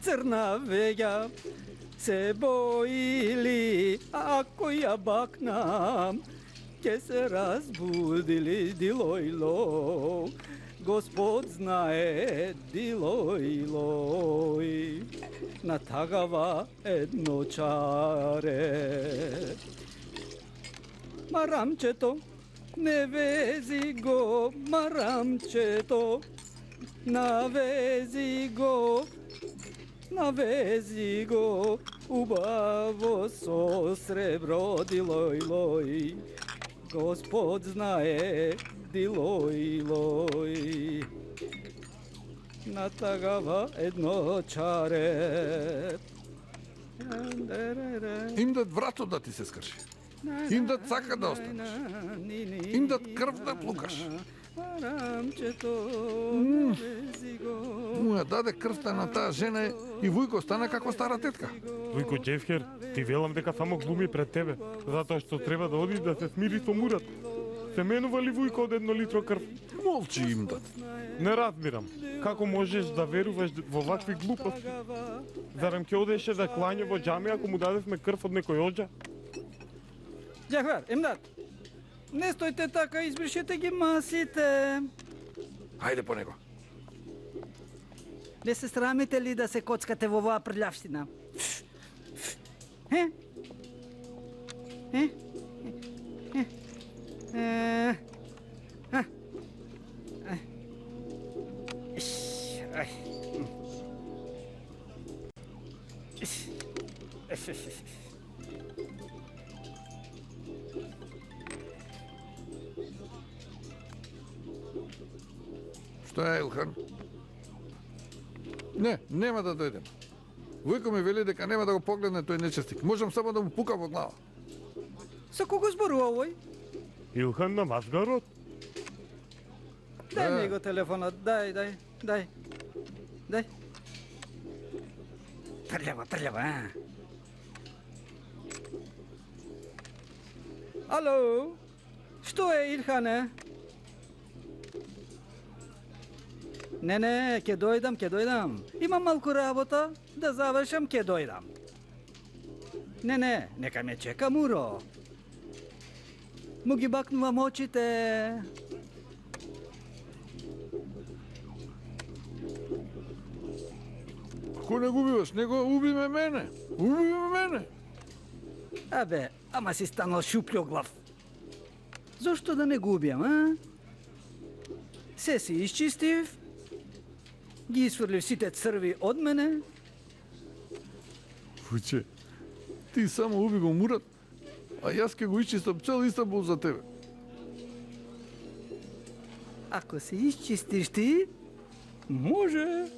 crna vega se bojili, ako ja baknam, će se razbudili, dilojlo, Gospod znaje, dilojloj, na tagava jednočare. Maramčeto, ne vezi go, maramčeto, navezi go, ubavo so srebro, dilojloj, Gospod znaje, dilojloj, na tagava jednočare. Им дат врато да ти се скрши. Им дат сака да останеш. Им дат крв да плукаш. Му ја даде крвта на таа жена и Вујко стана како стара тетка. Вујко Джефхер, ти велам дека само глуми пред тебе, затоа што треба да оди да се смири со Мурат. Се менува ли Вујко од 1 литро крв? Молчи им дат. Не разбирам. Како можеш да веруваш во вакви глупости? Зарем ќе одеше да клања во џами ако му дадевме крв од некој оџа? Джахвар, имдат, не стојте така, избришете ги масите. Хајде по него. Не се срамите ли да се коцкате во оваа прљавштина? Што е, Илхан? Не, нема да дојдем. Вујко ми вели дека нема да го погледне тој нечестик. Можам само да му пукам во глава. Со кого зборува овој? Илхан на Мазгарот? Дај ми го телефонот, дај. Трљава, Ало, што е, Илхане? Не, ќе дојдам. Имам малку работа, да завршам, ќе дојдам. Не, нека ме чека Муро. Му ги бакнувам очите. Ако не го убиваш, него убиме мене. Абе, ама си станал шуплјоглав. Зошто да не го убијам, а? Се си исчистив, ги изфрлив сите црви од мене. Фуче, ти само уби го Мурат, а јас ке го исчистам цел Истанбул за тебе. Ако се исчистиш ти, може.